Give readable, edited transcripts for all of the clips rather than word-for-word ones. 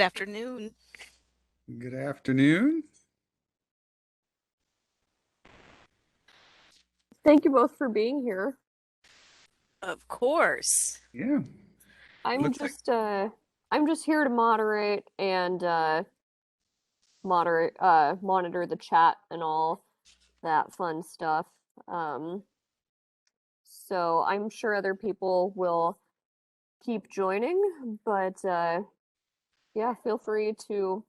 Good afternoon. Good afternoon. Thank you both for being here. Of course. Yeah, I'm looks like just I'm just here to moderate and monitor the chat and all that fun stuff. Um so I'm sure other people will keep joining, but yeah, feel free to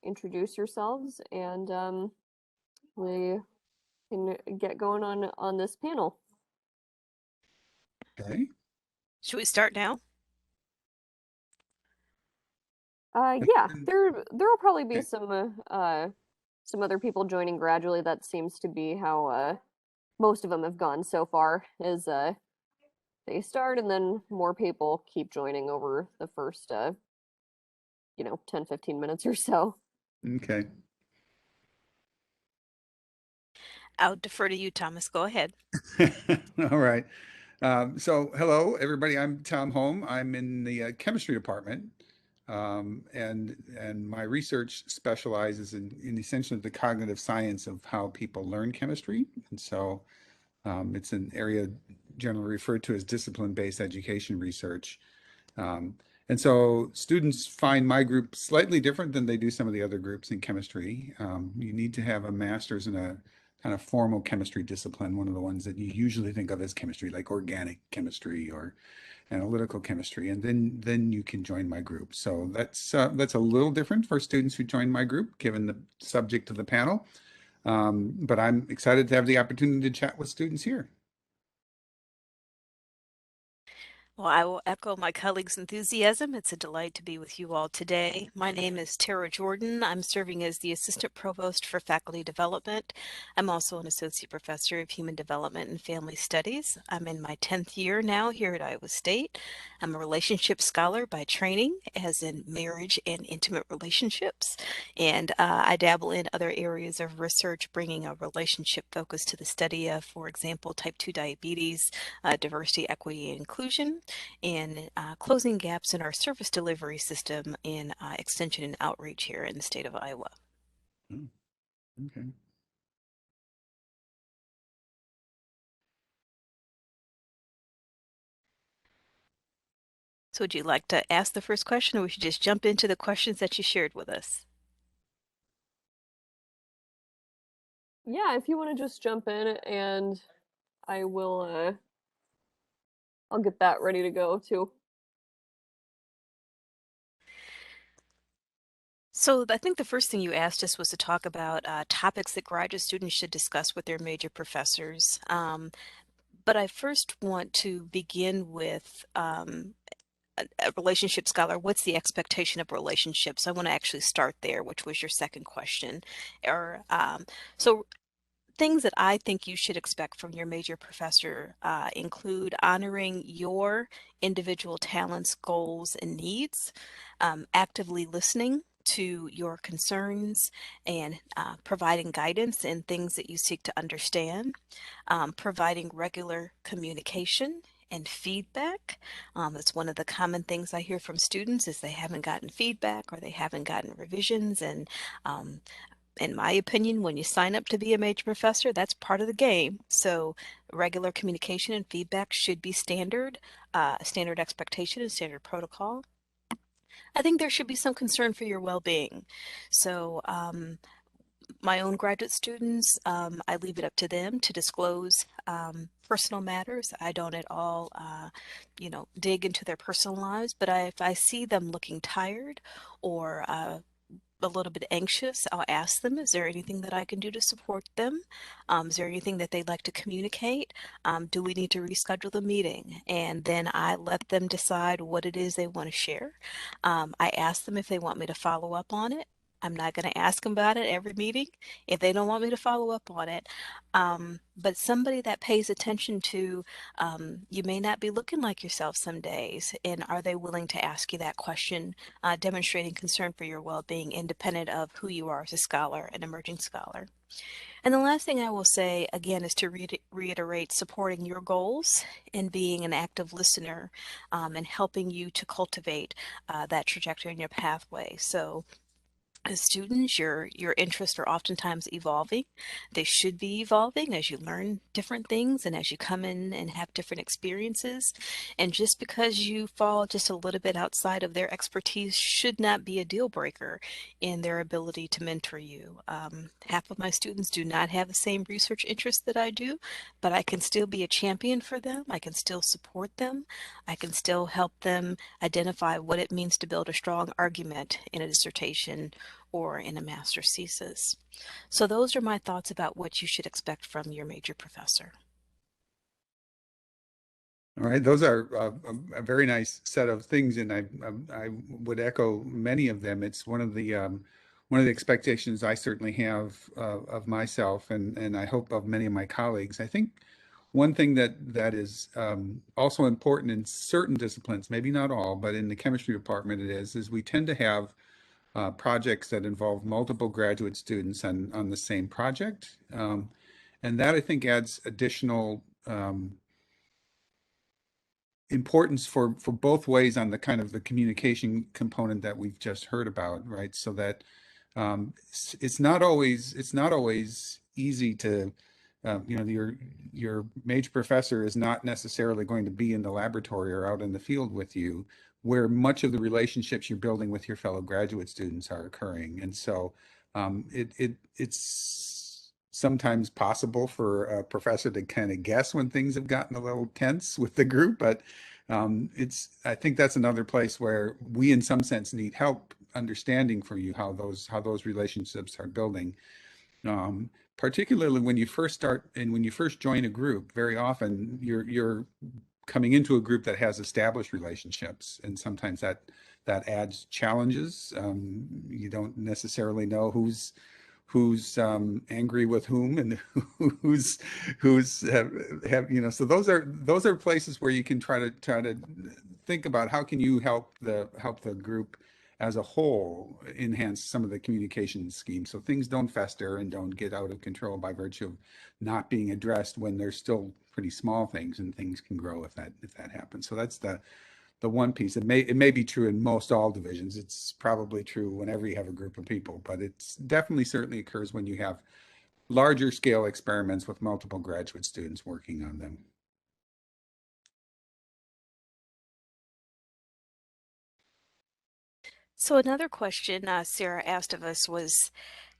introduce yourselves and we can get going on this panel. okay. Should we start now? Yeah, And- there'll probably be okay. some other people joining gradually. That seems to be how most of them have gone so far, is they start and then more people keep joining over the first 10-15 minutes or so. Okay. I'll defer to you, Thomas. Go ahead. All right. So, hello, everybody. I'm Tom Holm. I'm in the chemistry department, and my research specializes in essentially the cognitive science of how people learn chemistry. And so, it's an area generally referred to as discipline-based education research. Um, and so students find my group slightly different than they do some of the other groups in chemistry. You need to have a master's in a kind of formal chemistry discipline, one of the ones that you usually think of as chemistry, like organic chemistry or analytical chemistry, and then you can join my group. So that's a little different for students who join my group, given the subject of the panel. But I'm excited to have the opportunity to chat with students here. Well, I will echo my colleagues' enthusiasm. It's a delight to be with you all today. My name is Tara Jordan. I'm serving as the Assistant Provost for Faculty Development. I'm also an Associate Professor of Human Development and Family Studies. I'm in my 10th year now here at Iowa State. I'm a relationship scholar by training, as in marriage and intimate relationships. And I dabble in other areas of research, bringing a relationship focus to the study of, for example, type 2 diabetes, diversity, equity, and inclusion, and closing gaps in our service delivery system in extension and outreach here in the state of Iowa. Oh, okay. So would you like to ask the first question, or we should just jump into the questions that you shared with us? Yeah, if you want to just jump in and I will I'll get that ready to go too. So I think the first thing you asked us was to talk about topics that graduate students should discuss with their major professors. But I first want to begin with a relationship scholar. What's the expectation of relationships? I want to actually start there, which was your second question. Or so things that I think you should expect from your major professor include honoring your individual talents, goals, and needs, actively listening to your concerns and providing guidance in things that you seek to understand, providing regular communication and feedback. That's one of the common things I hear from students is they haven't gotten feedback or they haven't gotten revisions, and in my opinion, when you sign up to be a major professor, that's part of the game. So regular communication and feedback should be standard expectation and standard protocol. I think there should be some concern for your well-being. So my own graduate students, I leave it up to them to disclose personal matters. I don't at all, dig into their personal lives, but if I see them looking tired or a little bit anxious, I'll ask them, is there anything that I can do to support them? Is there anything that they'd like to communicate? Do we need to reschedule the meeting? And then I let them decide what it is they want to share. I ask them if they want me to follow up on it. I'm not going to ask them about it every meeting if they don't want me to follow up on it. But somebody that pays attention to, you may not be looking like yourself some days, and are they willing to ask you that question, demonstrating concern for your well-being independent of who you are as a scholar, an emerging scholar. And the last thing I will say again is to reiterate supporting your goals and being an active listener, and helping you to cultivate that trajectory in your pathway. So as students, your interests are oftentimes evolving. They should be evolving as you learn different things and as you come in and have different experiences. And just because you fall just a little bit outside of their expertise should not be a deal breaker in their ability to mentor you. Half of my students do not have the same research interests that I do, but I can still be a champion for them. I can still support them. I can still help them identify what it means to build a strong argument in a dissertation or in a master's thesis. So those are my thoughts about what you should expect from your major professor. All right, those are a very nice set of things, and I would echo many of them. It's one of the expectations I certainly have of myself, and I hope of many of my colleagues. I think one thing that is also important in certain disciplines, maybe not all, but in the chemistry department is we tend to have projects that involve multiple graduate students on the same project, and that I think adds additional importance for both ways on the kind of the communication component that we've just heard about, right? So that it's not always easy to you know, your major professor is not necessarily going to be in the laboratory or out in the field with you, where much of the relationships you're building with your fellow graduate students are occurring. And so it's sometimes possible for a professor to kind of guess when things have gotten a little tense with the group, but I think that's another place where we in some sense need help understanding for you how those relationships are building. Particularly when you first start and when you first join a group, very often you're coming into a group that has established relationships, and sometimes that adds challenges. You don't necessarily know who's angry with whom and who's have you know. So those are places where you can try to think about how can you help the group as a whole enhance some of the communication schemes so things don't fester and don't get out of control by virtue of not being addressed when they're still pretty small things, and things can grow if that happens. So that's the one piece. It may be true in most all divisions. It's probably true whenever you have a group of people, but it's definitely certainly occurs when you have larger scale experiments with multiple graduate students working on them. So another question Sarah asked of us was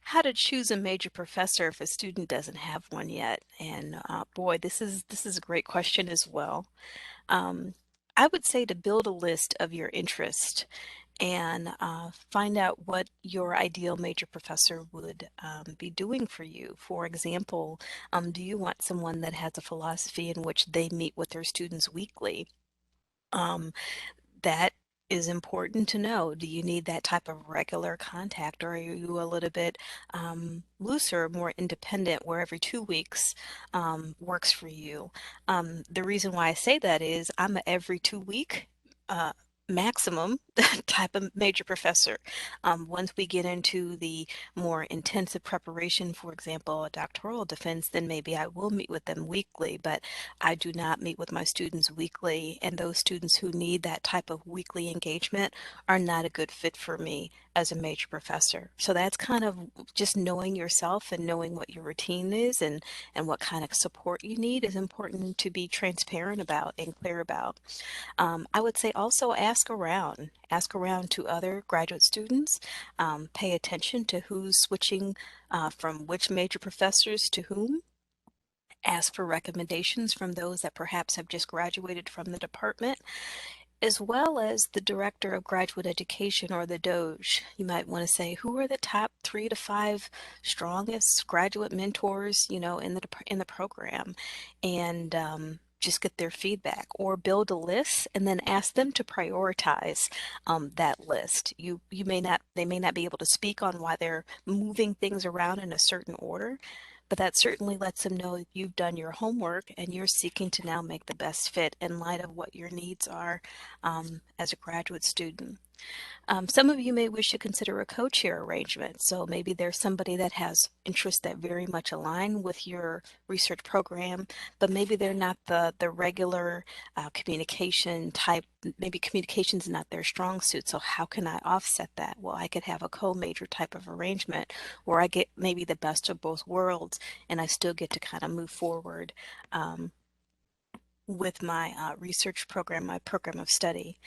how to choose a major professor if a student doesn't have one yet. And boy, this is a great question as well. Um, I would say to build a list of your interest and find out what your ideal major professor would be doing for you. For example, do you want someone that has a philosophy in which they meet with their students weekly? Um, that is important to know. Do you need that type of regular contact, or are you a little bit looser, more independent, where every 2 weeks works for you? The reason why I say that is I'm a every 2 week uh, maximum type of major professor. Once we get into the more intensive preparation, for example, a doctoral defense, then maybe I will meet with them weekly, but I do not meet with my students weekly, and those students who need that type of weekly engagement are not a good fit for me as a major professor. So that's kind of just knowing yourself and knowing what your routine is and what kind of support you need is important to be transparent about and clear about. I would say also ask around to other graduate students, pay attention to who's switching from which major professors to whom. Ask for recommendations from those that perhaps have just graduated from the department, as well as the Director of Graduate Education or the Doge. You might want to say, who are the top 3 to 5 strongest graduate mentors, in the program, and just get their feedback, or build a list and then ask them to prioritize that list. You may not They may not be able to speak on why they're moving things around in a certain order, but that certainly lets them know that you've done your homework and you're seeking to now make the best fit in light of what your needs are as a graduate student. Some of you may wish to consider a co-chair arrangement. So maybe there's somebody that has interests that very much align with your research program, but maybe they're not the regular communication type. Maybe communication is not their strong suit. So how can I offset that? Well, I could have a co-major type of arrangement where I get maybe the best of both worlds and I still get to kind of move forward with my research program, my program of study.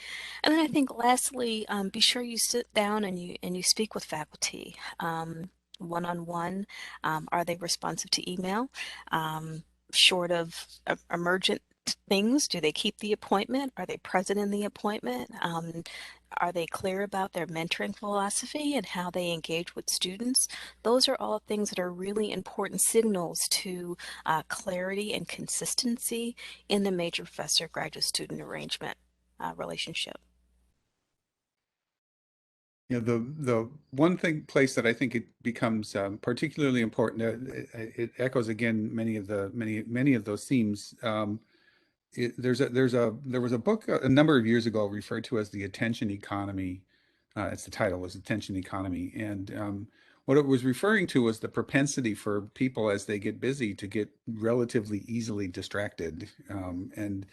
And then I think lastly, be sure you sit down and you speak with faculty one-on-one. Are they responsive to email? Short of emergent things, do they keep the appointment? Are they present in the appointment? Are they clear about their mentoring philosophy and how they engage with students? Those are all things that are really important signals to clarity and consistency in the major professor graduate student arrangement relationship. The one thing place that I think it becomes particularly important, it echoes again many of those themes. There was a book a number of years ago referred to as the attention economy. It's the title was attention economy, and what it was referring to was the propensity for people as they get busy to get relatively easily distracted, and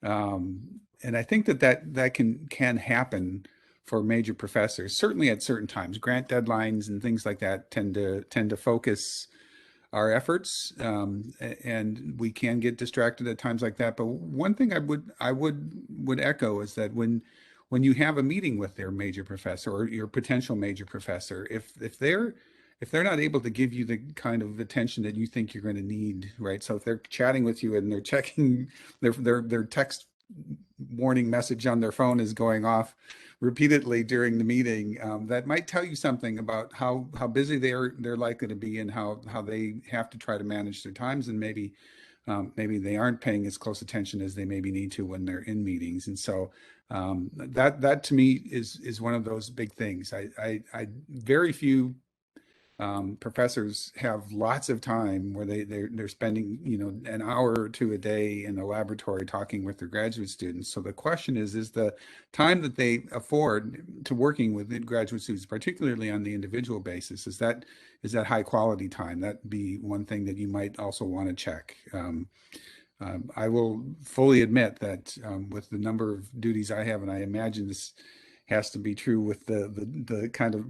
I think that can happen for major professors, certainly at certain times. Grant deadlines and things like that tend to focus our efforts, and we can get distracted at times like that. But one thing I would echo is that when you have a meeting with their major professor or your potential major professor, if they're not able to give you the kind of attention that you think you're going to need, right? So if they're chatting with you and they're checking their text warning message on their phone is going off repeatedly during the meeting, that might tell you something about how busy they're likely to be and how they have to try to manage their times, and maybe they aren't paying as close attention as they maybe need to when they're in meetings. And so that to me is one of those big things. I very few professors have lots of time where they're spending an hour or two a day in the laboratory talking with their graduate students. So the question is the time that they afford to working with graduate students, particularly on the individual basis, is that high quality time? That'd be one thing that you might also want to check. I will fully admit that with the number of duties I have, and I imagine this has to be true with the kind of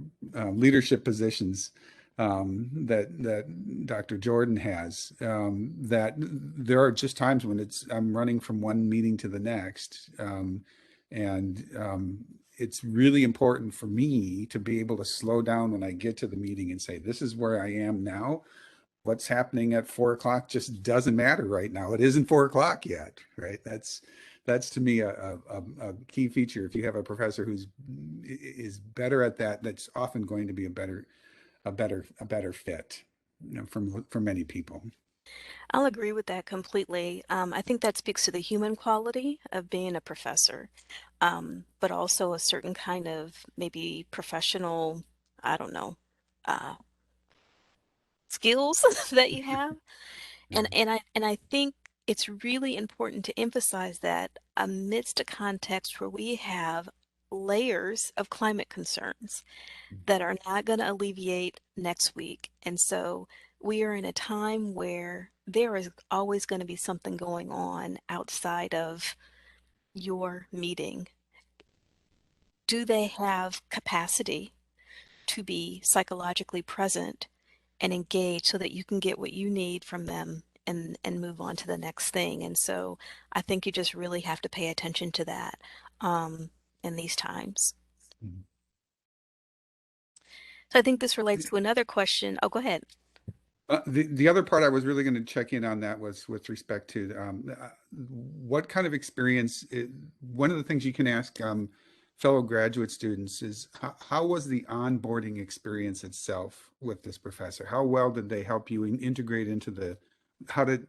leadership positions that Dr. Jordan has, that there are just times when I'm running from one meeting to the next, and it's really important for me to be able to slow down when I get to the meeting and say, this is where I am now. What's happening at 4 o'clock just doesn't matter right now. It isn't 4 o'clock yet, right? That's to me a key feature. If you have a professor who's is better at that, that's often going to be a better fit, for many people. I'll agree with that completely. I think that speaks to the human quality of being a professor, but also a certain kind of maybe professional, I don't know, uh, skills that you have. Yeah. And I think it's really important to emphasize that amidst a context where we have layers of climate concerns that are not going to alleviate next week. And so we are in a time where there is always going to be something going on outside of your meeting. Do they have capacity to be psychologically present and engage so that you can get what you need from them and move on to the next thing? And so I think you just really have to pay attention to that in these times. Mhm. So I think this relates to another question. Oh, go ahead. The other part I was really going to check in on that was with respect to what kind of experience. One of the things you can ask fellow graduate students is how was the onboarding experience itself with this professor? How well did they help you integrate into how did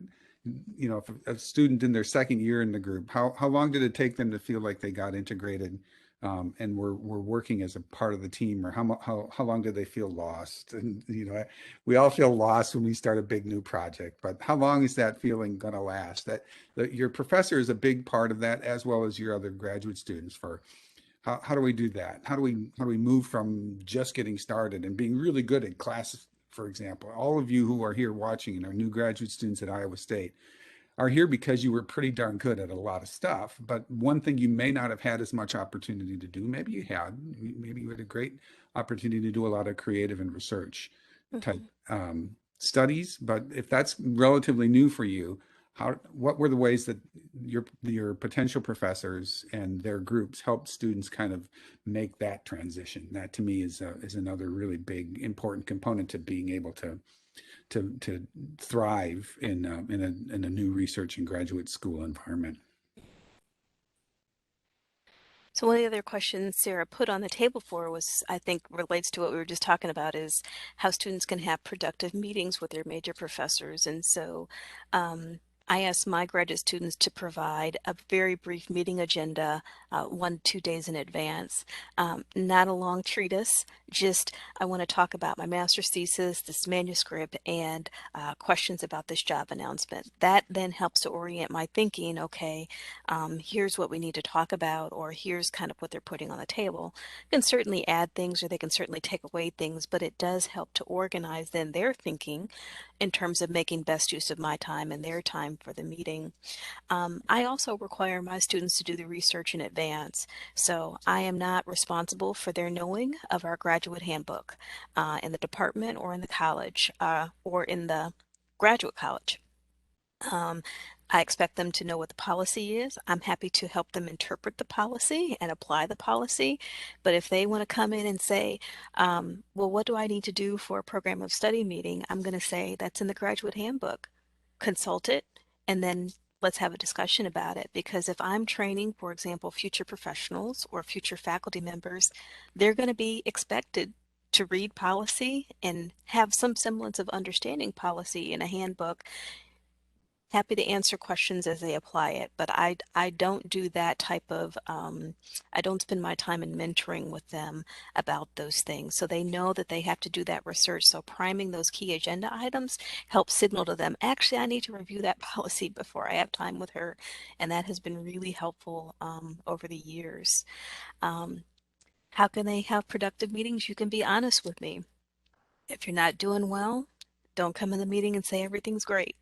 you know, if a student in their second year in the group, how long did it take them to feel like they got integrated, and were working as a part of the team, or how long did they feel lost? And you know, we all feel lost when we start a big new project, but how long is that feeling going to last? That your professor is a big part of that, as well as your other graduate students. For how do we do that? How do we move from just getting started and being really good at classes? For example, all of you who are here watching and are new graduate students at Iowa State are here because you were pretty darn good at a lot of stuff. But one thing you may not have had as much opportunity to do, maybe you had a great opportunity to do a lot of creative and research type Mhm. studies. But if that's relatively new for you, what were the ways that your potential professors and their groups helped students kind of make that transition? That to me is another really big important component to being able to thrive in a new research and graduate school environment. So one of the other questions Sarah put on the table for was, I think, relates to what we were just talking about, is how students can have productive meetings with their major professors. And so um, I asked my graduate students to provide a very brief meeting agenda, 1, 2 days in advance. Not a long treatise, just I want to talk about my master's thesis, this manuscript, and questions about this job announcement. That then helps to orient my thinking. Okay, here's what we need to talk about, or here's kind of what they're putting on the table. They can certainly add things or they can certainly take away things, but it does help to organize then their thinking in terms of making best use of my time and their time for the meeting. I also require my students to do the research in advance, so I am not responsible for their knowing of our graduate handbook in the department or in the college or in the graduate college. Um, I expect them to know what the policy is. I'm happy to help them interpret the policy and apply the policy. But if they want to come in and say, well, what do I need to do for a program of study meeting? I'm going to say that's in the graduate handbook. Consult it, and then let's have a discussion about it. Because if I'm training, for example, future professionals or future faculty members, they're going to be expected to read policy and have some semblance of understanding policy in a handbook. Happy to answer questions as they apply it, but I don't do that type of, I don't spend my time in mentoring with them about those things. So they know that they have to do that research. So priming those key agenda items helps signal to them, actually, I need to review that policy before I have time with her. And that has been really helpful over the years. Um, how can they have productive meetings? You can be honest with me. If you're not doing well, don't come in the meeting and say everything's great.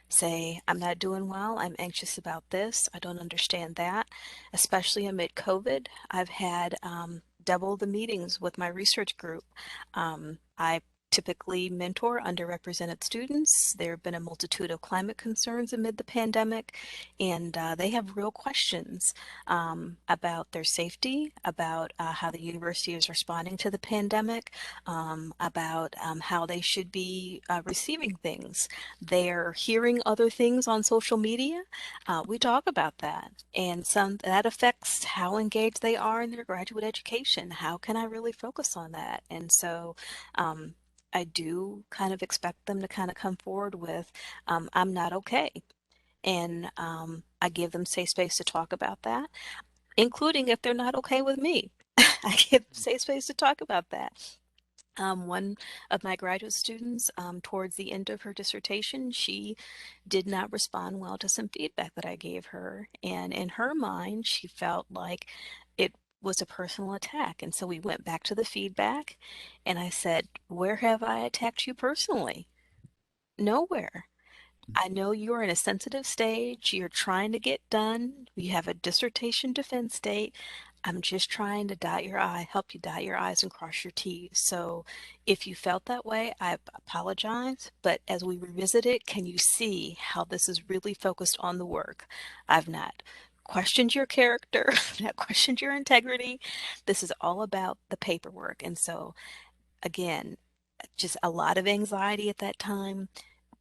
Say, I'm not doing well, I'm anxious about this, I don't understand that. Especially amid COVID, I've had double the meetings with my research group. I typically mentor underrepresented students. There have been a multitude of climate concerns amid the pandemic, and they have real questions about their safety, about how the university is responding to the pandemic, about how they should be receiving things. They're hearing other things on social media. We talk about that, and some that affects how engaged they are in their graduate education. How can I really focus on that? And so I do kind of expect them to kind of come forward with, I'm not okay. And I give them safe space to talk about that, including if they're not okay with me. I give them safe space to talk about that. One of my graduate students, towards the end of her dissertation, she did not respond well to some feedback that I gave her. And in her mind, she felt like it was a personal attack. And so we went back to the feedback, and I said, where have I attacked you personally? Nowhere. I know you're in a sensitive stage. You're trying to get done. You have a dissertation defense date. I'm just trying to dot your I, help you dot your I's and cross your T's. So if you felt that way, I apologize. But as we revisit it, can you see how this is really focused on the work? I've not questioned your character, I've not questioned your integrity. This is all about the paperwork. And so again, just a lot of anxiety at that time,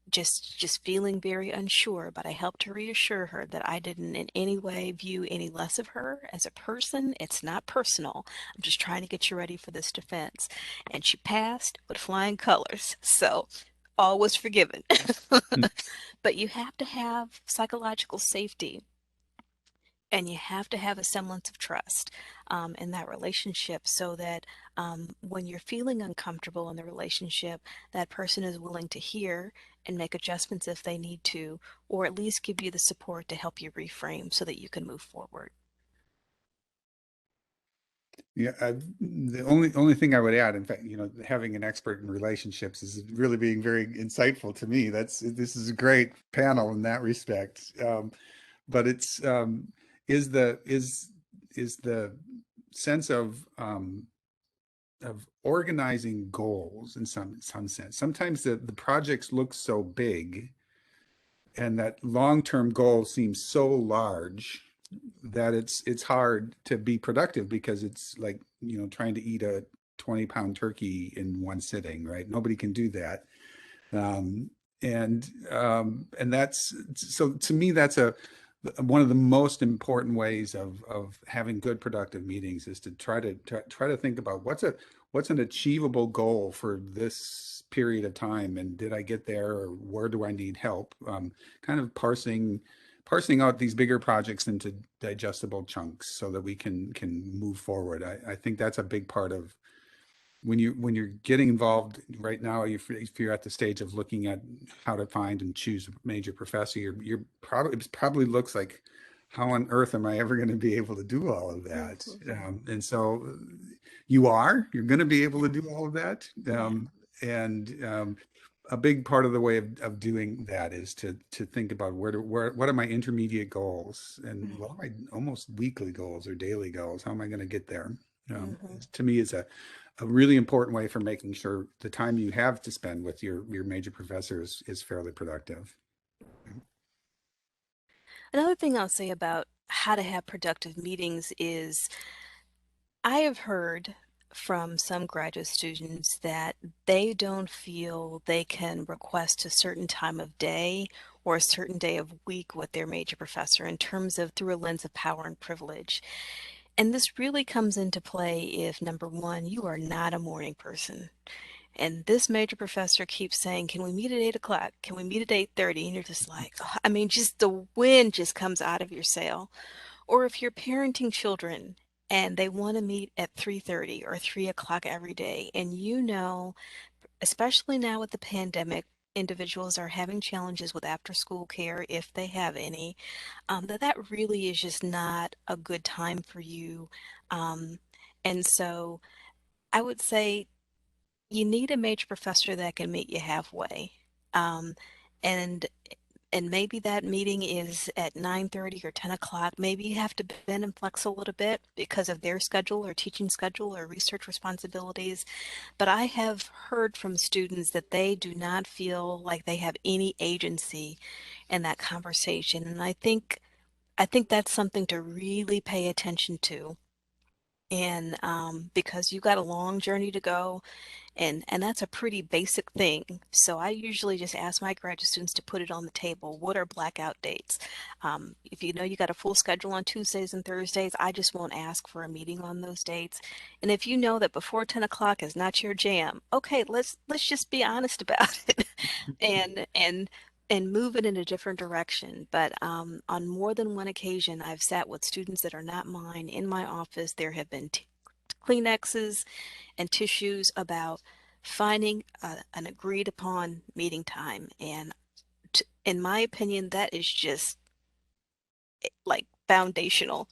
just feeling very unsure, but I helped to reassure her that I didn't in any way view any less of her as a person. It's not personal. I'm just trying to get you ready for this defense. And she passed with flying colors. So all was forgiven. Mm. But you have to have psychological safety and you have to have a semblance of trust in that relationship so that when you're feeling uncomfortable in the relationship, that person is willing to hear and make adjustments if they need to, or at least give you the support to help you reframe so that you can move forward. Yeah, the only thing I would add, in fact, having an expert in relationships is really being very insightful to me. This is a great panel in that respect. But it's is the is the sense of organizing goals in some sense. Sometimes the projects look so big and that long-term goal seems so large that it's hard to be productive because it's like, trying to eat a 20-pound turkey in one sitting, right? Nobody can do that. Um, and that's so to me, that's one of the most important ways of having good productive meetings is to try to think about what's an achievable goal for this period of time, and did I get there, or where do I need help? Kind of parsing out these bigger projects into digestible chunks so that we can move forward. I think that's a big part of when you're getting involved right now. If you're at the stage of looking at how to find and choose a major professor, you're probably it probably looks like, how on earth am I ever going to be able to do all of that? And so you're going to be able to do all of that. Yeah. And A big part of the way of doing that is to think about what are my intermediate goals, and what are my almost weekly goals or daily goals? How am I going to get there? Mm-hmm. To me, is a really important way for making sure the time you have to spend with your major professor is fairly productive. Another thing I'll say about how to have productive meetings is I have heard from some graduate students that they don't feel they can request a certain time of day or a certain day of week with their major professor in terms of through a lens of power and privilege. And this really comes into play if, number one, you are not a morning person. And this major professor keeps saying, can we meet at 8 o'clock? Can we meet at 8:30? And you're just like, "Ugh," I mean, just the wind just comes out of your sail. Or if you're parenting children and they want to meet at 3:30 or 3 o'clock every day, and especially now with the pandemic, individuals are having challenges with after school care if they have any, that really is just not a good time for you. Um, and so I would say you need a major professor that can meet you halfway. Um, and and maybe that meeting is at 9:30 or 10 o'clock. Maybe you have to bend and flex a little bit because of their schedule or teaching schedule or research responsibilities. But I have heard from students that they do not feel like they have any agency in that conversation. And I think that's something to really pay attention to. And because you've got a long journey to go, and that's a pretty basic thing. So I usually just ask my graduate students to put it on the table. What are blackout dates? If you know you got a full schedule on Tuesdays and Thursdays, I just won't ask for a meeting on those dates. And if you know that before 10 o'clock is not your jam, okay, let's just be honest about it and and move it in a different direction. But on more than one occasion, I've sat with students that are not mine in my office. There have been Kleenexes and tissues about finding an agreed upon meeting time. And in my opinion, that is just like foundational.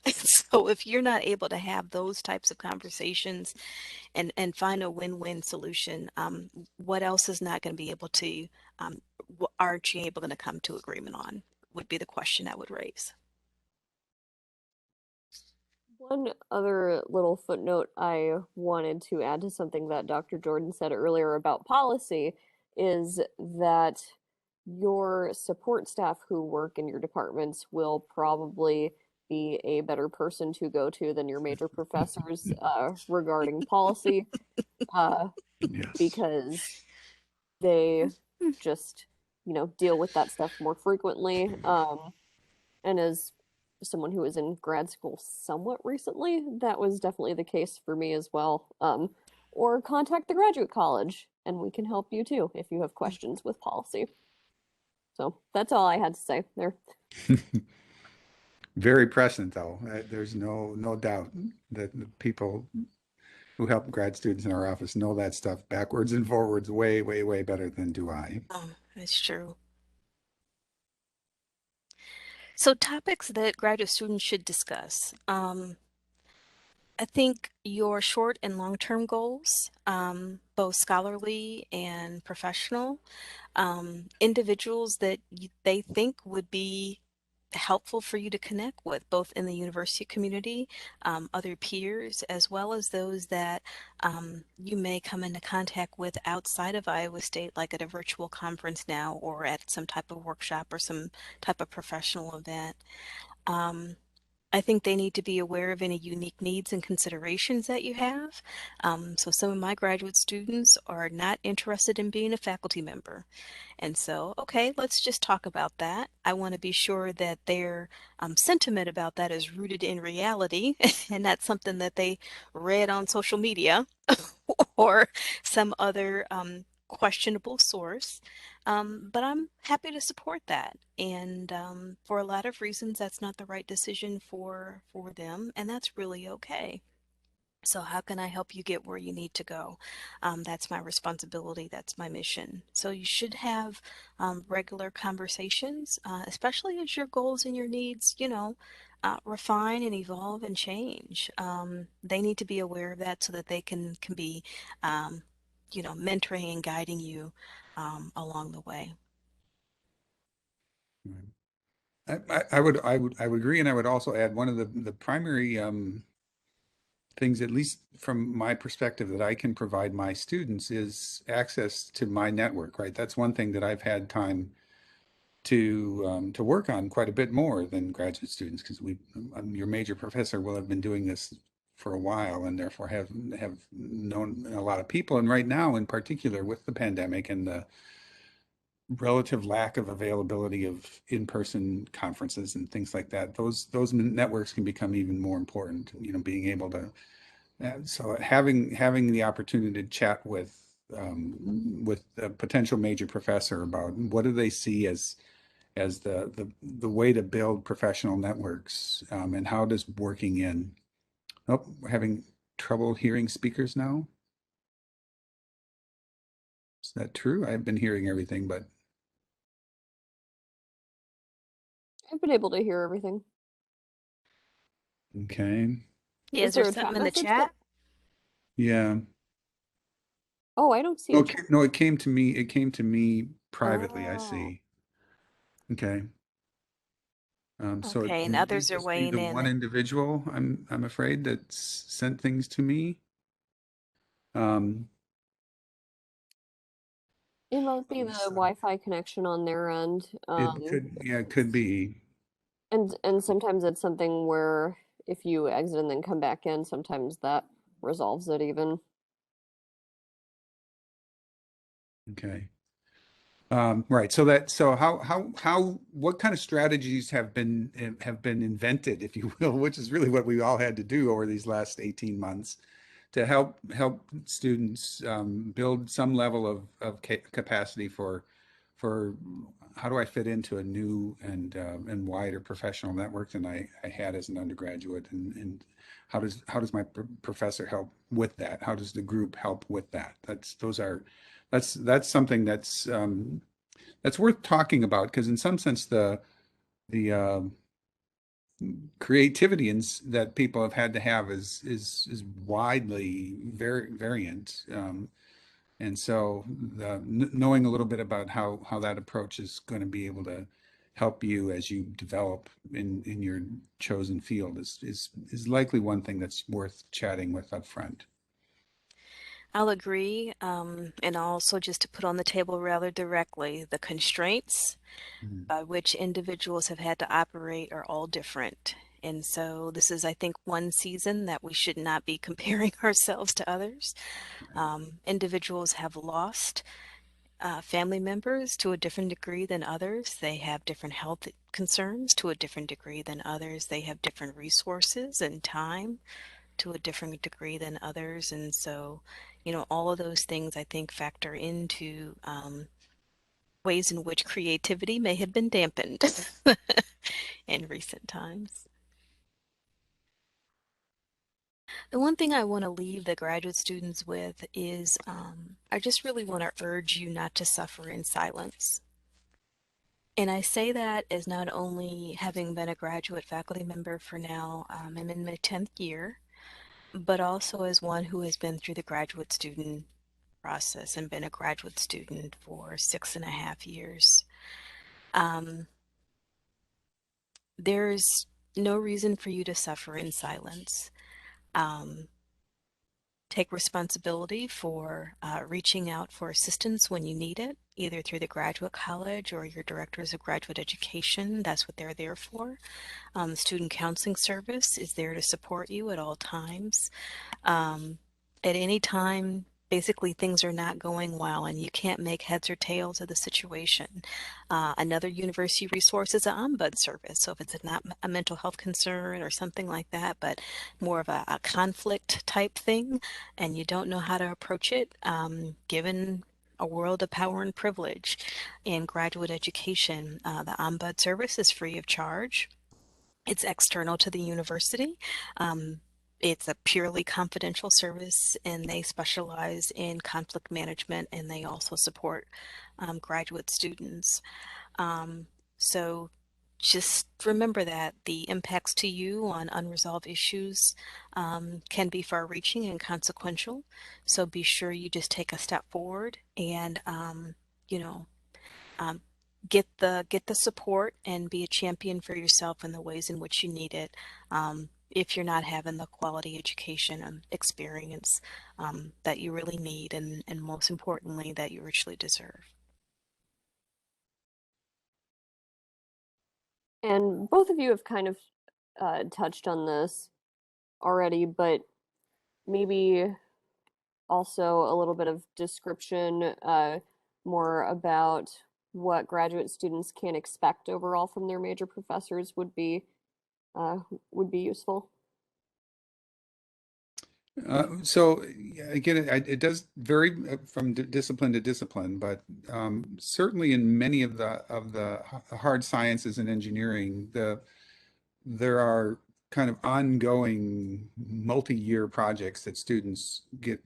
So if you're not able to have those types of conversations and find a win-win solution, what else is not going to be able to, aren't you able to come to agreement on, would be the question I would raise. One other little footnote I wanted to add to something that Dr. Jordan said earlier about policy is that your support staff who work in your departments will probably be a better person to go to than your major professors regarding policy, uh, Yes. because they just, deal with that stuff more frequently. And as someone who was in grad school somewhat recently, that was definitely the case for me as well. Or contact the graduate college. and we can help you too if you have questions with policy. So that's all I had to say there. Very present, though. There's no doubt that the people who help grad students in our office know that stuff backwards and forwards way, way, way better than do I. That's true. So topics that graduate students should discuss. I think your short and long-term goals, both scholarly and professional, individuals that they think would be helpful for you to connect with, both in the university community, other peers, as well as those that you may come into contact with outside of Iowa State, like at a virtual conference now, or at some type of workshop or some type of professional event. Um, I think they need to be aware of any unique needs and considerations that you have. So some of my graduate students are not interested in being a faculty member. And so, okay, let's just talk about that. I want to be sure that their sentiment about that is rooted in reality and not something that they read on social media or some other questionable source. But I'm happy to support that. And for a lot of reasons, that's not the right decision for them, and that's really okay. So how can I help you get where you need to go? That's my responsibility. That's my mission. So you should have regular conversations, especially as your goals and your needs, refine and evolve and change. They need to be aware of that so that they can be, mentoring and guiding you along the way. I would agree, and I would also add one of the primary things, at least from my perspective, that I can provide my students is access to my network, right? That's one thing that I've had time to work on quite a bit more than graduate students, because your major professor will have been doing this for a while and therefore have known a lot of people. And right now, in particular, with the pandemic and the relative lack of availability of in-person conferences and things like that, those networks can become even more important. Being able to so having the opportunity to chat with a potential major professor about what do they see as the way to build professional networks, and how does working in, oh, we're having trouble hearing speakers now. Is that true? I've been hearing everything, but I've been able to hear everything. okay. Yeah, Is is there there a something chat in the message that? chat? Yeah. Oh, I don't see a Okay. chat. No, it came to me privately, I Oh, see. Okay. So it Okay, and may others are just be weighing the in. one individual, I'm afraid, that's sent things to me. Um, it might be the so Wi-Fi connection on their end. it could be. And sometimes it's something where if you exit and then come back in, sometimes that resolves it even. Okay. Right. What kind of strategies have been invented, if you will, which is really what we all had to do over these last 18 months to help students build some level of capacity for how do I fit into a new and wider professional network than I had as an undergraduate, and how does my professor help with that? How does the group help with that? That's something that's worth talking about, because in some sense the creativity that people have had to have is widely variant. And so knowing a little bit about how that approach is going to be able to help you as you develop in your chosen field is likely one thing that's worth chatting with up front. I'll agree. And also just to put on the table rather directly, the constraints Mm. by which individuals have had to operate are all different. And so this is, I think, one season that we should not be comparing ourselves to others. Individuals have lost family members to a different degree than others. They have different health concerns to a different degree than others. They have different resources and time to a different degree than others. And so, All of those things I think factor into ways in which creativity may have been dampened in recent times. The one thing I want to leave the graduate students with is I just really want to urge you not to suffer in silence. And I say that as not only having been a graduate faculty member for now, I'm in my 10th year, but also as one who has been through the graduate student process and been a graduate student for 6.5 years. Um, there's no reason for you to suffer in silence. Um, Take responsibility for reaching out for assistance when you need it, either through the graduate college or your directors of graduate education. That's what they're there for. The Student Counseling Service is there to support you at all times. Um, at any time, basically things are not going well and you can't make heads or tails of the situation. Another university resource is an ombud service. So if it's not a mental health concern or something like that, but more of a conflict type thing, and you don't know how to approach it, given a world of power and privilege in graduate education, the ombud service is free of charge. It's external to the university. Um, it's a purely confidential service, and they specialize in conflict management, and they also support graduate students. Um, so just remember that the impacts to you on unresolved issues can be far-reaching and consequential. So be sure you just take a step forward and, you know, um, get the support and be a champion for yourself in the ways in which you need it. If you're not having the quality education and experience that you really need, and most importantly, that you richly deserve. And both of you have kind of touched on this already, but maybe also a little bit of description, more about what graduate students can expect overall from their major professors uh, would be useful. So again, it does vary from discipline to discipline, but certainly in many of the hard sciences and engineering, there are kind of ongoing multi-year projects that students get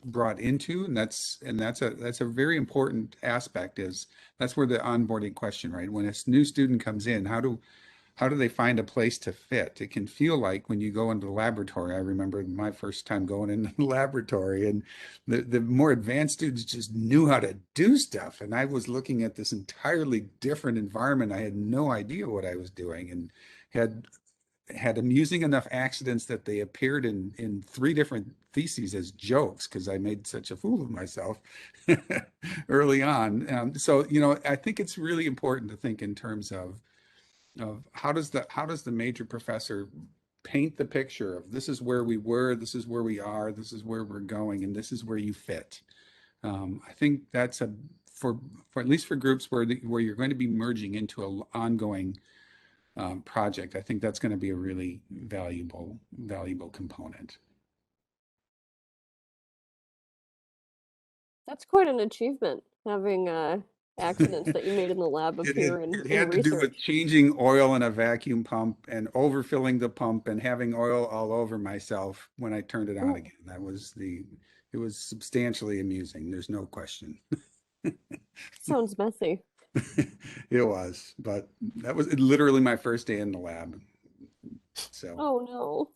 brought into, and that's a very important aspect. Is that's where the onboarding question, right? When a new student comes in, how do they find a place to fit? It can feel like when you go into the laboratory. I remember my first time going into the laboratory, and the more advanced students just knew how to do stuff. And I was looking at this entirely different environment. I had no idea what I was doing, and had had amusing enough accidents that they appeared in three different theses as jokes because I made such a fool of myself early on. So, I think it's really important to think in terms of how does the major professor paint the picture of this is where we were, this is where we are, this is where we're going, and this is where you fit. I think that's for at least for groups where you're going to be merging into an ongoing project. I think that's going to be a really valuable component. That's quite an achievement, having accidents that you made in the lab It had, appear it in had to do with research. changing oil in a vacuum pump and overfilling the pump and having oil all over myself when I turned it on Oh, again. It was substantially amusing. There's no question. sounds messy. It was, but that was literally my first day in the lab. So, Oh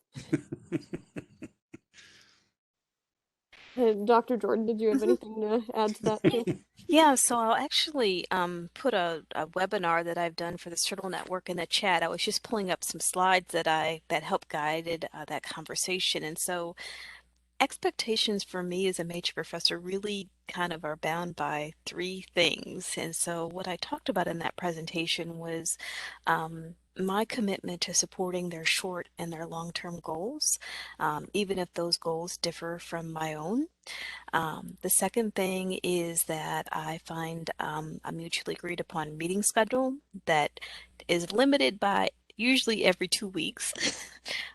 no. Dr. Jordan, did you have anything to add to that too? Yeah, so I'll actually put a webinar that I've done for the Turtle Network in the chat. I was just pulling up some slides that help guided that conversation, and so expectations for me as a major professor really kind of are bound by three things. And so what I talked about in that presentation was my commitment to supporting their short and their long-term goals, even if those goals differ from my own. The second thing is that I find a mutually agreed upon meeting schedule that is limited by usually every 2 weeks.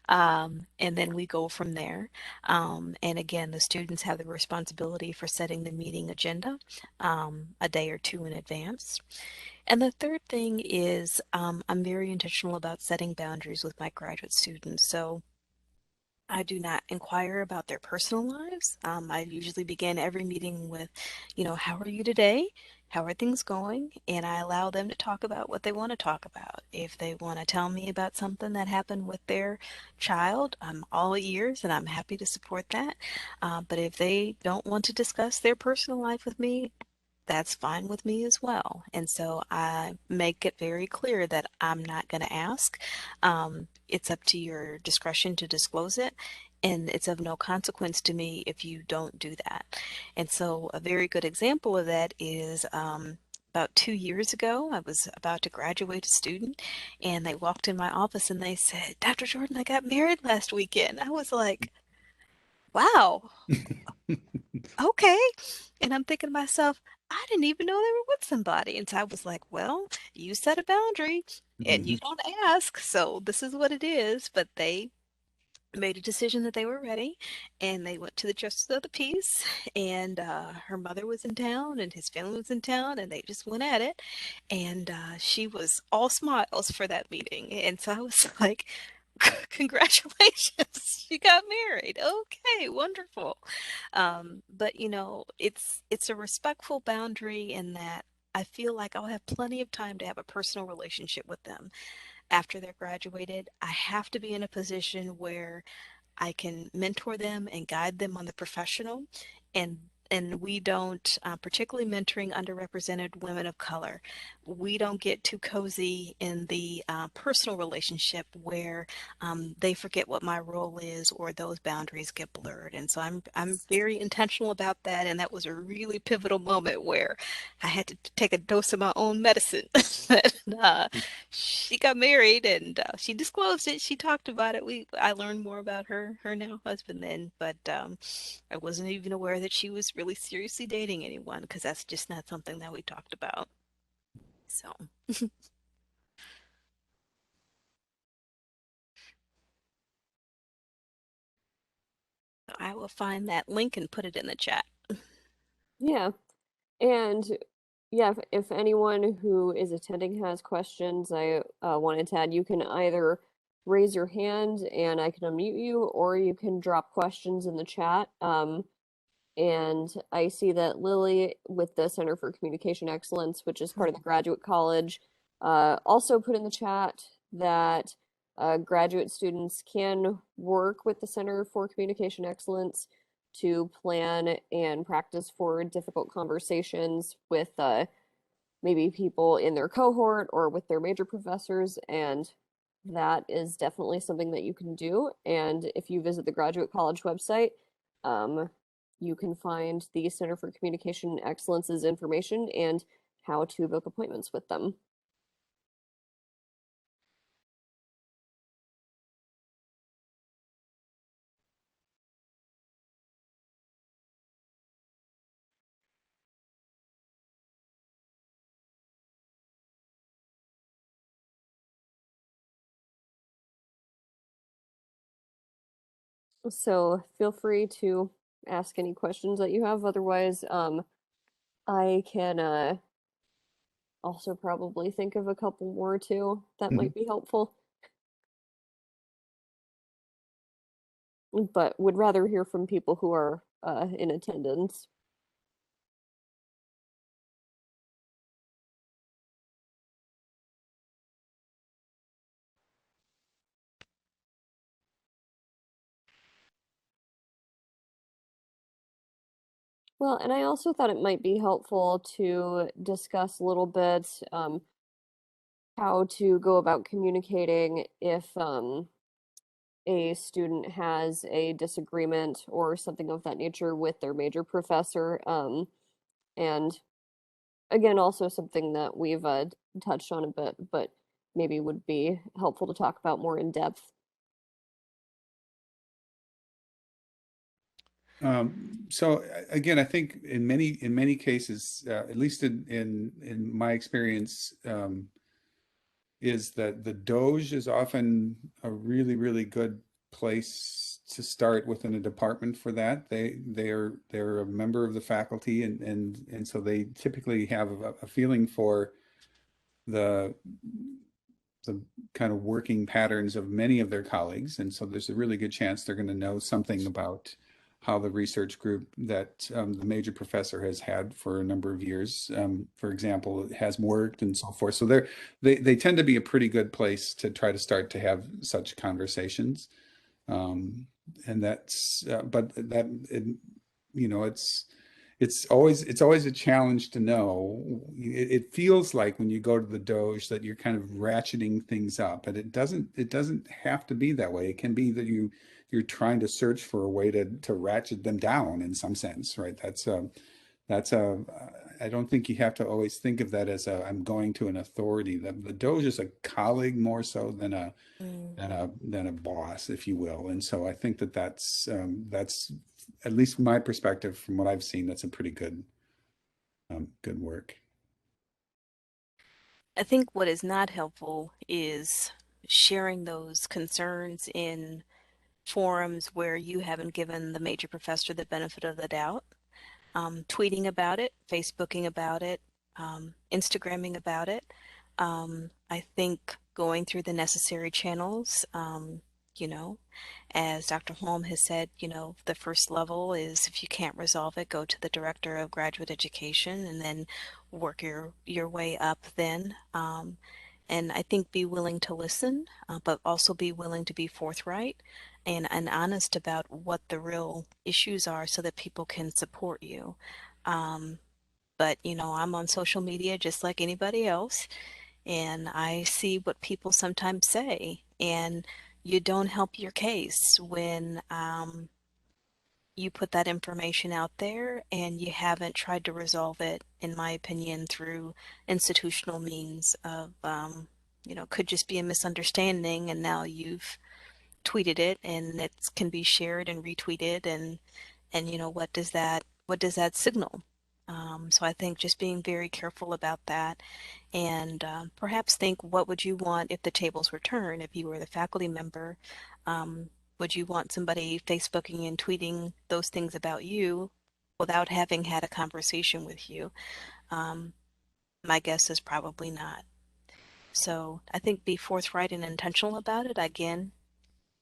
And then we go from there. And again, the students have the responsibility for setting the meeting agenda a day or two in advance. And the third thing is I'm very intentional about setting boundaries with my graduate students. So I do not inquire about their personal lives. I usually begin every meeting with, how are you today? How are things going? And I allow them to talk about what they want to talk about. If they want to tell me about something that happened with their child, I'm all ears and I'm happy to support that. But if they don't want to discuss their personal life with me, that's fine with me as well. And so I make it very clear that I'm not going to ask. It's up to your discretion to disclose it, and it's of no consequence to me if you don't do that. And so a very good example of that is about 2 years ago, I was about to graduate a student, and they walked in my office and they said, Dr. Jordan, I got married last weekend. I was like, wow, okay. And I'm thinking to myself, I didn't even know they were with somebody. And so I was like, well, you set a boundary and you Mhm. don't ask. So this is what it is. But they made a decision that they were ready and they went to the justice of the peace, and her mother was in town and his family was in town and they just went at it, and she was all smiles for that meeting, and so I was like, congratulations, you got married, okay, wonderful. But it's a respectful boundary in that I feel like I'll have plenty of time to have a personal relationship with them after they're graduated. I have to be in a position where I can mentor them and guide them on the professional, and we don't, particularly mentoring underrepresented women of color, we don't get too cozy in the personal relationship where they forget what my role is or those boundaries get blurred. And so I'm very intentional about that. And that was a really pivotal moment where I had to take a dose of my own medicine. And, she got married and she disclosed it. She talked about it. I learned more about her now husband then, but I wasn't even aware that she was really seriously dating anyone because that's just not something that we talked about. So I will find that link and put it in the chat. Yeah. And yeah, if anyone who is attending has questions, I wanted to add, you can either raise your hand and I can unmute you, or you can drop questions in the chat. And I see that Lily with the Center for Communication Excellence, which is part of the Graduate College, also put in the chat that graduate students can work with the Center for Communication Excellence to plan and practice for difficult conversations with maybe people in their cohort or with their major professors. And that is definitely something that you can do. And if you visit the Graduate College website, um, you can find the Center for Communication Excellence's information and how to book appointments with them. So feel free to ask any questions that you have. Otherwise, I can also probably think of a couple more too that Mhm. might be helpful, but would rather hear from people who are in attendance. Well, and I also thought it might be helpful to discuss a little bit how to go about communicating if a student has a disagreement or something of that nature with their major professor. And again, also something that we've touched on a bit, but maybe would be helpful to talk about more in depth. So again, I think in many cases, at least in my experience, is that the Doge is often a really, really good place to start within a department for that. They're a member of the faculty, and so they typically have a feeling for the the kind of working patterns of many of their colleagues. And so there's a really good chance they're going to know something about how the research group that the major professor has had for a number of years, for example, has worked and so forth. So they tend to be a pretty good place to try to start to have such conversations. Um, and that's, but that, it, you know, it's always a challenge to know. It feels like when you go to the Doge that you're kind of ratcheting things up, but it doesn't have to be that way. It can be that you're trying to search for a way to ratchet them down in some sense, right? That's a I don't think you have to always think of that as a I'm going to an authority. The Doge is a colleague more so than a Mm. than a boss, if you will. And so I think that that's at least from my perspective, from what I've seen, that's a pretty good work. I think what is not helpful is sharing those concerns in forums where you haven't given the major professor the benefit of the doubt. Tweeting about it, Facebooking about it, Instagramming about it. I think going through the necessary channels, you know, as Dr. Holm has said, the first level is if you can't resolve it, go to the Director of Graduate Education and then work your way up then. And I think be willing to listen, but also be willing to be forthright and honest about what the real issues are so that people can support you. Um, but I'm on social media just like anybody else, and I see what people sometimes say, and you don't help your case when you put that information out there and you haven't tried to resolve it, in my opinion, through institutional means of, could just be a misunderstanding, and now you've tweeted it and it can be shared and retweeted, and what does that signal? So I think just being very careful about that, and perhaps think, what would you want if the tables were turned? If you were the faculty member, um, would you want somebody Facebooking and tweeting those things about you without having had a conversation with you? Um, my guess is probably not. So I think be forthright and intentional about it. Again,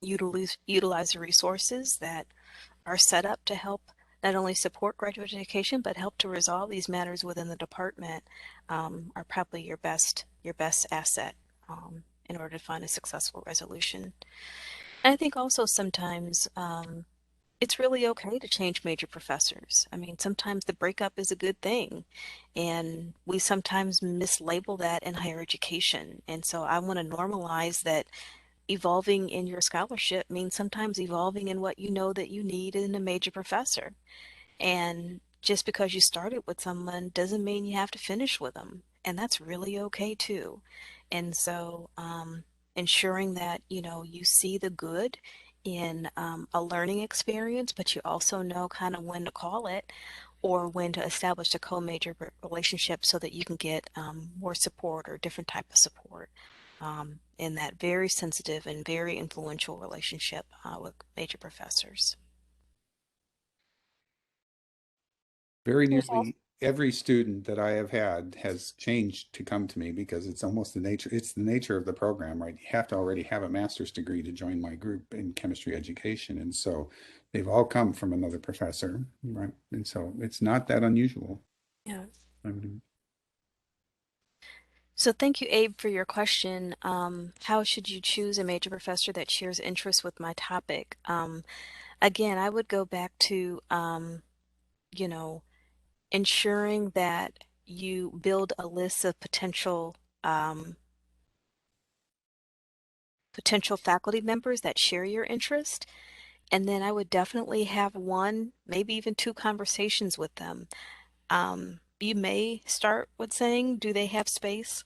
utilize the resources that are set up to help not only support graduate education but help to resolve these matters within the department, are probably your best asset, in order to find a successful resolution. And I think also sometimes, it's really okay to change major professors. I mean, sometimes the breakup is a good thing, and we sometimes mislabel that in higher education. And so I want to normalize that evolving in your scholarship means sometimes evolving in what you know that you need in a major professor. And just because you started with someone doesn't mean you have to finish with them. And that's really okay too. And so, ensuring that, you see the good in a learning experience, but you also know kind of when to call it or when to establish a co-major relationship so that you can get more support or different type of support, in that very sensitive and very influential relationship with major professors. Very There's also nearly every student that I have had has changed to come to me because it's the nature of the program, right? You have to already have a master's degree to join my group in chemistry education. And so they've all come from another professor, right? And so it's not that unusual. Yeah. I mean, So thank you, Abe, for your question. How should you choose a major professor that shares interests with my topic? Again, I would go back to, you know, ensuring that you build a list of potential faculty members that share your interest. And then I would definitely have one, maybe even two conversations with them. You may start with saying, do they have space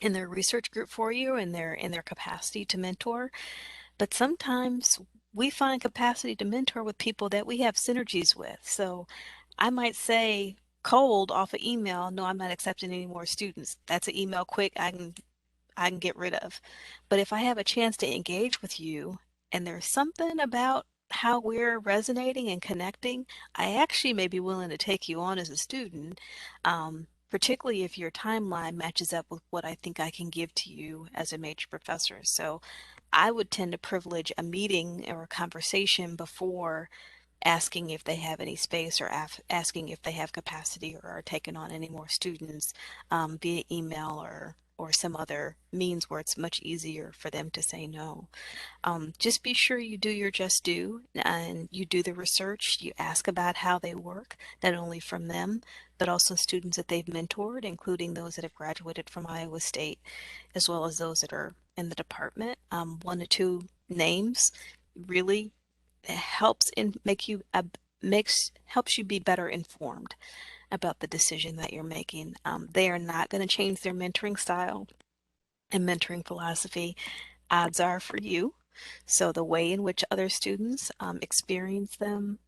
in their research group for you and in their capacity to mentor? But sometimes we find capacity to mentor with people that we have synergies with. So I might say cold off an email, no, I'm not accepting any more students. That's an email quick. I can get rid of. But if I have a chance to engage with you and there's something about how we're resonating and connecting, I actually may be willing to take you on as a student, particularly if your timeline matches up with what I think I can give to you as a major professor. So I would tend to privilege a meeting or a conversation before asking if they have any space or asking if they have capacity or are taking on any more students via email or some other means where it's much easier for them to say no. Just be sure you do your just due and you do the research. You ask about how they work, not only from them, but also students that they've mentored, including those that have graduated from Iowa State, as well as those that are in the department. One or two names really helps in make you makes helps you be better informed about the decision that you're making. They are not going to change their mentoring style and mentoring philosophy. Odds are for you. So the way in which other students experience them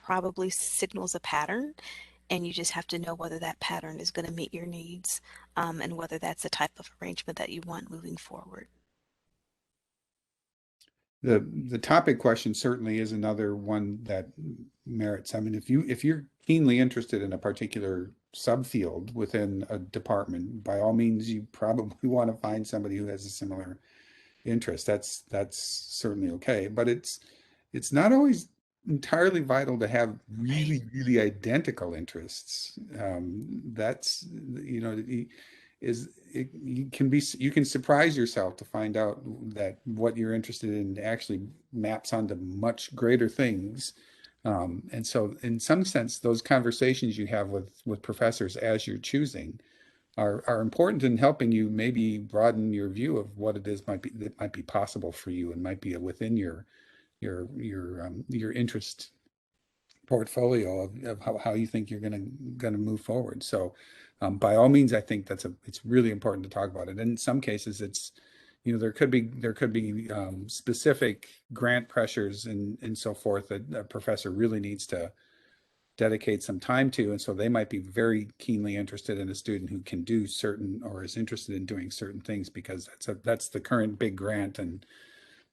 probably signals a pattern, and you just have to know whether that pattern is going to meet your needs and whether that's the type of arrangement that you want moving forward. The topic question certainly is another one that merits. I mean, if you're keenly interested in a particular subfield within a department, by all means, you probably want to find somebody who has a similar interest. That's certainly okay, but it's not always entirely vital to have Right. really identical interests. That's you know is it you can be you can surprise yourself to find out that what you're interested in actually maps onto much greater things. And so in some sense, those conversations you have with professors as you're choosing are important in helping you maybe broaden your view of what it is might be that might be possible for you and might be within your interest portfolio of how you think you're gonna move forward. So by all means, I think it's really important to talk about it. And in some cases, it's there could be specific grant pressures and so forth that a professor really needs to dedicate some time to, and so they might be very keenly interested in a student who can do certain or is interested in doing certain things because that's the current big grant, and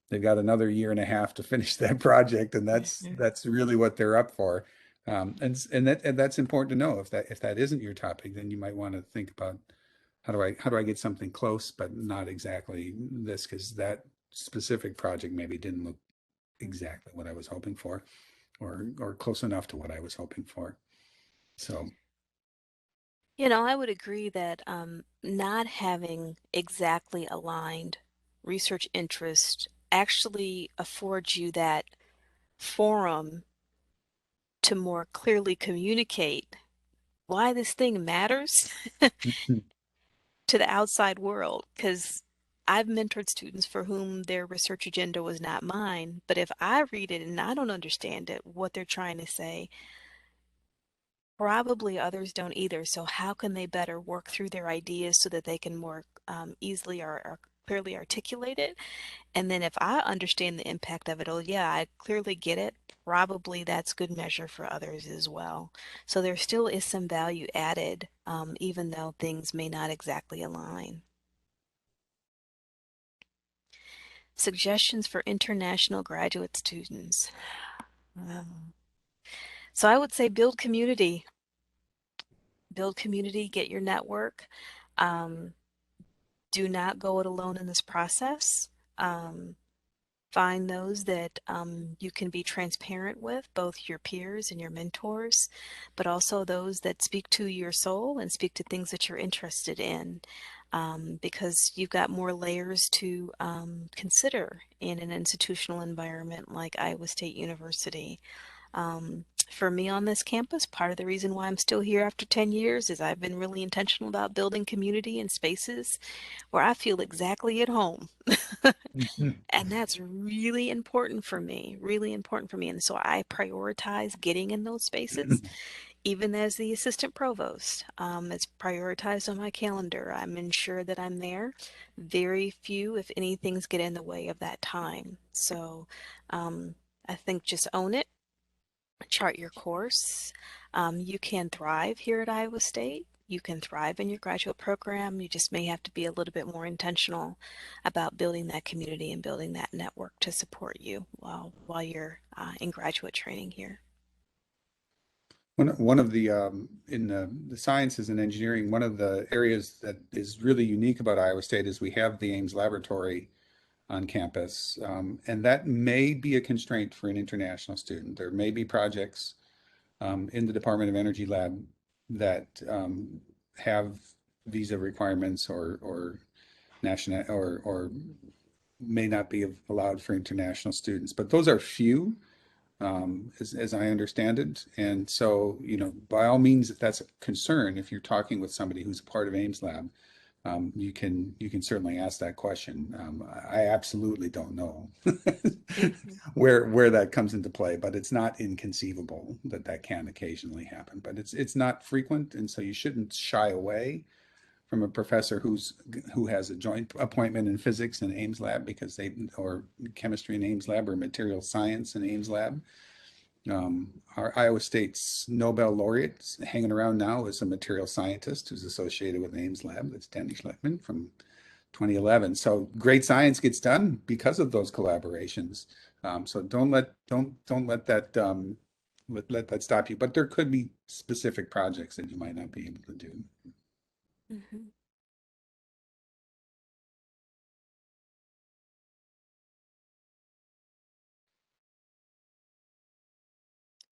they've got another year and a half to finish that project, and Mhm. that's really what they're up for. And that's important to know. If that isn't your topic, then you might want to think about how do I get something close but not exactly this, because that specific project maybe didn't look exactly what I was hoping for, or close enough to what I was hoping for. So You know, I would agree that not having exactly aligned research interest actually affords you that forum to more clearly communicate why this thing matters to the outside world. Because I've mentored students for whom their research agenda was not mine, but if I read it and I don't understand it, what they're trying to say, probably others don't either. So how can they better work through their ideas so that they can more easily or clearly articulate it? And then if I understand the impact of it, oh yeah, I clearly get it. Probably that's good measure for others as well. So there still is some value added, even though things may not exactly align. Suggestions for international graduate students. Um, so I would say build community, get your network. Um, do not go it alone in this process. Um, find those that you can be transparent with, both your peers and your mentors, but also those that speak to your soul and speak to things that you're interested in. Because you've got more layers to consider in an institutional environment like Iowa State University. For me on this campus, part of the reason why I'm still here after 10 years is I've been really intentional about building community and spaces where I feel exactly at home. And that's really important for me, really important for me. And so I prioritize getting in those spaces, even as the assistant provost. It's prioritized on my calendar. I'm ensured that I'm there. Very few, if any, things get in the way of that time. So um, I think just own it, chart your course. You can thrive here at Iowa State. you can thrive in your graduate program. You just may have to be a little bit more intentional about building that community and building that network to support you while you're in graduate training here. One of the in the sciences and engineering, one of the areas that is really unique about Iowa State is we have the Ames Laboratory on campus, and that may be a constraint for an international student. There may be projects in the Department of Energy lab that have visa requirements or national or may not be allowed for international students, but those are few, as I understand it. And so, by all means, if that's a concern, if you're talking with somebody who's a part of Ames Lab, you can certainly ask that question. I absolutely don't know Mhm. where that comes into play, but it's not inconceivable that that can occasionally happen. But it's not frequent, and so you shouldn't shy away from a professor who has a joint appointment in physics in Ames Lab because or chemistry in Ames Lab or material science in Ames Lab. Our Iowa State's Nobel laureate hanging around now is a material scientist who's associated with Ames Lab. That's Danny Schleckman from 2011. So great science gets done because of those collaborations. So don't let that let that stop you. But there could be specific projects that you might not be able to do. Mhm.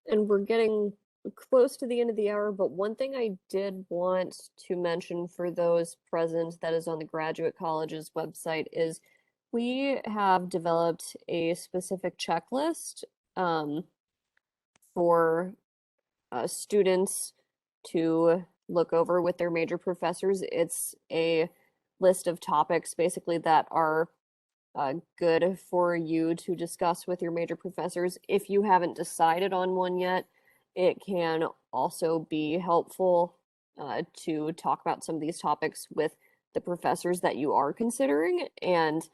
And we're getting close to the end of the hour, but one thing I did want to mention for those present that is on the Graduate College's website is we have developed a specific checklist um, for students to look over with their major professors. It's a list of topics basically that are good for you to discuss with your major professors. If you haven't decided on one yet, it can also be helpful to talk about some of these topics with the professors that you are considering. And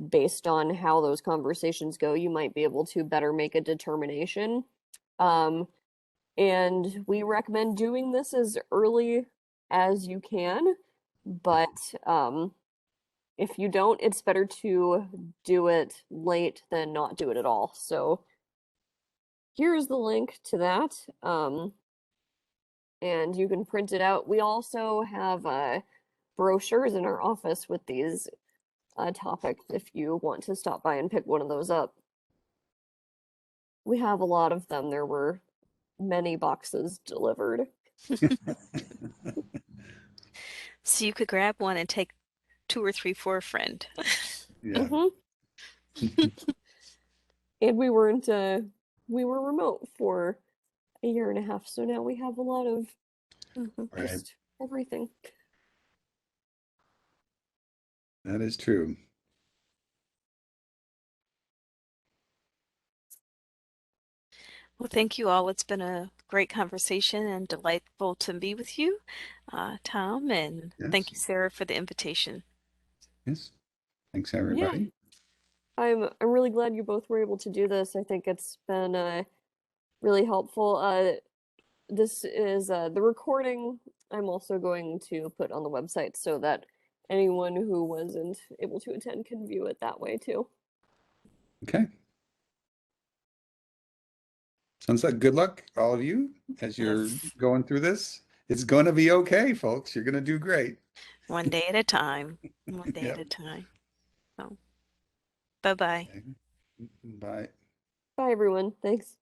based on how those conversations go, you might be able to better make a determination. Um, and we recommend doing this as early as you can, but if you don't, it's better to do it late than not do it at all. So here's the link to that. And you can print it out. We also have brochures in our office with these topics if you want to stop by and pick one of those up. We have a lot of them. There were many boxes delivered. So you could grab one and take two or three for a friend. Yeah. Hmm. And we were remote for a year and a half, so now we have a lot of Mhm. Right. just everything. That is true. Well, thank you all. It's been a great conversation and delightful to be with you, Tom, and thank Yes. you, Sarah, for the invitation. Yes. Thanks, Yeah, everybody. I'm really glad you both were able to do this. I think it's been really helpful. This is the recording I'm also going to put on the website so that anyone who wasn't able to attend can view it that way too. Okay. Sounds like good luck, all of you, as you're Yes, going through this. It's going to be okay, folks. You're going to do great. one day at a time, one day at Yep. a time. So, bye-bye. Okay. Bye. Bye everyone. Thanks.